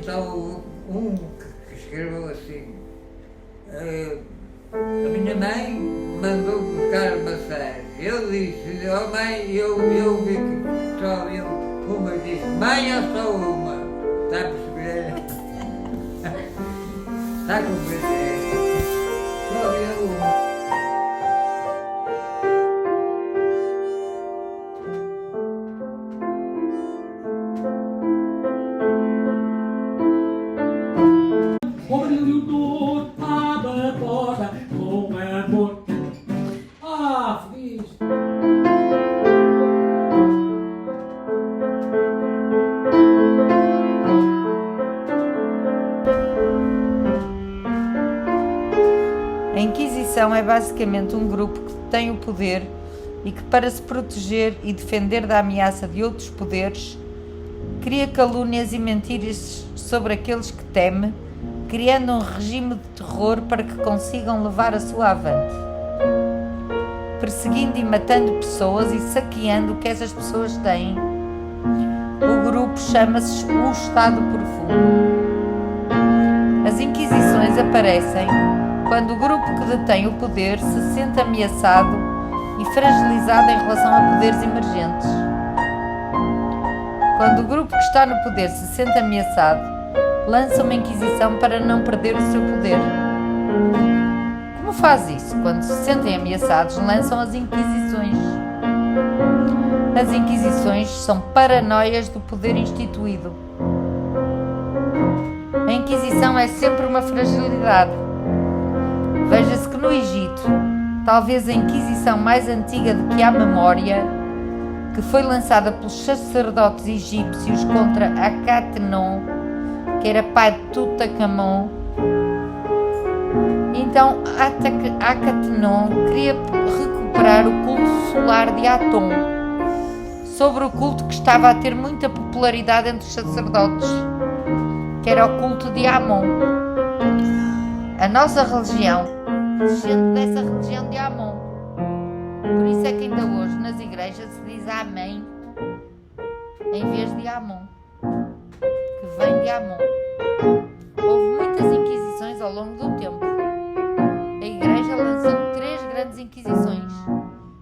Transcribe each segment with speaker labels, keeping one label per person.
Speaker 1: só um que escreveu assim. A minha mãe mandou buscar maçãs. Eu disse, oh mãe, eu vi que só havia uma. Eu disse, mãe, é só uma. Está a perceber? Está a compreender? Só havia uma.
Speaker 2: O brilho do ouro abre a porta com amor. Feliz!
Speaker 3: A Inquisição é basicamente um grupo que tem o poder e que, para se proteger e defender da ameaça de outros poderes, cria calúnias e mentiras sobre aqueles que teme, criando um regime de terror para que consigam levar a sua avante, perseguindo e matando pessoas e saqueando o que essas pessoas têm. O grupo chama-se o Estado Profundo. As Inquisições aparecem quando o grupo que detém o poder se sente ameaçado e fragilizado em relação a poderes emergentes. Quando o grupo que está no poder se sente ameaçado, lança uma Inquisição para não perder o seu poder. Como faz isso? Quando se sentem ameaçados, lançam as Inquisições. As Inquisições são paranoias do poder instituído. A Inquisição é sempre uma fragilidade. Veja-se que no Egito, talvez a Inquisição mais antiga de que há memória, que foi lançada pelos sacerdotes egípcios contra Akhetaton, que era pai de Tutankhamon. Então Akhetaton queria recuperar o culto solar de Aton, sobre o culto que estava a ter muita popularidade entre os sacerdotes, que era o culto de Amon. A nossa religião descende dessa religião de Amon. Por isso é que ainda hoje nas igrejas se diz Amém em vez de Amon, que vem de Amon. Houve muitas inquisições ao longo do tempo. A igreja lançou 3 grandes inquisições.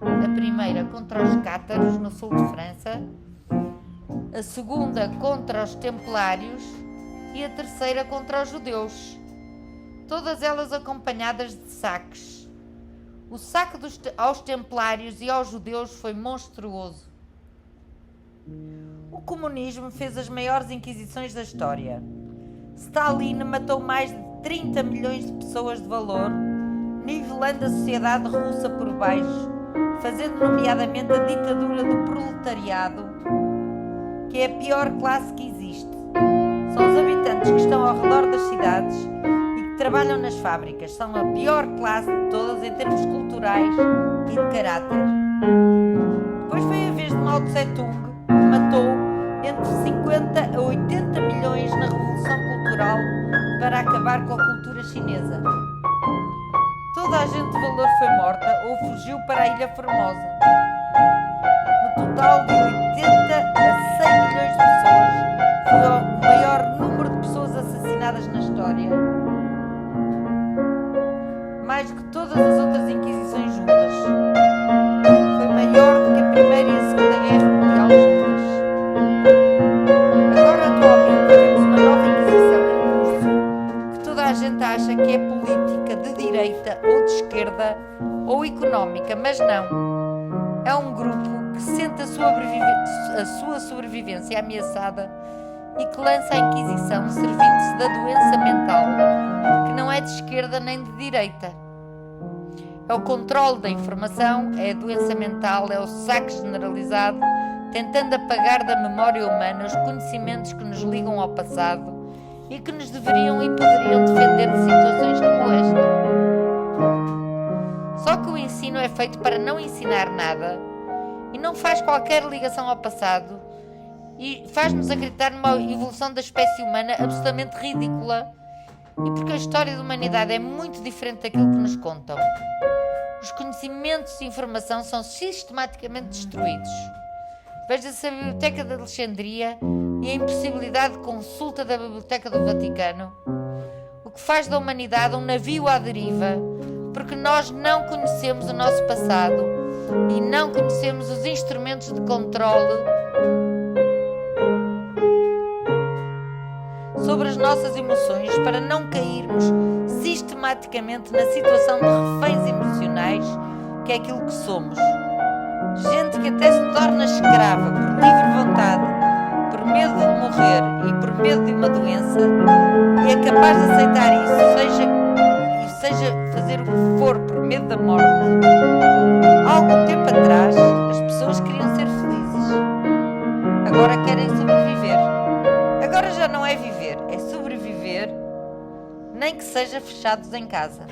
Speaker 3: A primeira contra os cátaros no sul de França, a segunda contra os templários e a terceira contra os judeus. Todas elas acompanhadas de saques. O saque aos templários e aos judeus foi monstruoso. O comunismo fez as maiores inquisições da história. Stalin matou mais de 30 milhões de pessoas de valor, nivelando a sociedade russa por baixo, fazendo nomeadamente a ditadura do proletariado, que é a pior classe que existe. São os habitantes que estão ao redor das cidades e que trabalham nas fábricas. São a pior classe de todas em termos culturais e de caráter. Depois veio a vez de Mao Tse-tung, que matou entre 50 a 80 milhões na Revolução Cultural para acabar com a cultura chinesa. Toda a gente de valor foi morta ou fugiu para a Ilha Formosa. No total de 80 a 100 milhões de pessoas, foi o maior número de pessoas assassinadas na história. Mais do que todas as outras inquisições juntas. Foi maior do que a Primeira e a Segunda Guerra Mundial juntas. Agora, atualmente, temos uma nova inquisição em curso que toda a gente acha que é política, de direita ou de esquerda ou económica, mas não. É um grupo que sente a sua sobrevivência ameaçada e que lança a Inquisição servindo-se da doença mental, que não é de esquerda nem de direita. É o controle da informação, é a doença mental, é o saque generalizado, tentando apagar da memória humana os conhecimentos que nos ligam ao passado e que nos deveriam e poderiam defender de situações como esta. Só que o ensino é feito para não ensinar nada e não faz qualquer ligação ao passado e faz-nos acreditar numa evolução da espécie humana absolutamente ridícula, e porque a história da humanidade é muito diferente daquilo que nos contam. Os conhecimentos e informação são sistematicamente destruídos. Veja-se a Biblioteca de Alexandria, e a impossibilidade de consulta da Biblioteca do Vaticano, o que faz da humanidade um navio à deriva, porque nós não conhecemos o nosso passado e não conhecemos os instrumentos de controle sobre as nossas emoções para não cairmos sistematicamente na situação de reféns emocionais, que é aquilo que somos. Gente que até se torna escrava por livre vontade, por medo de morrer e por medo de uma doença, e é capaz de aceitar isso, seja fazer o que for por medo da morte. Há algum tempo atrás, as pessoas queriam ser felizes. Agora querem sobreviver. Agora já não é viver, é sobreviver, nem que seja fechados em casa.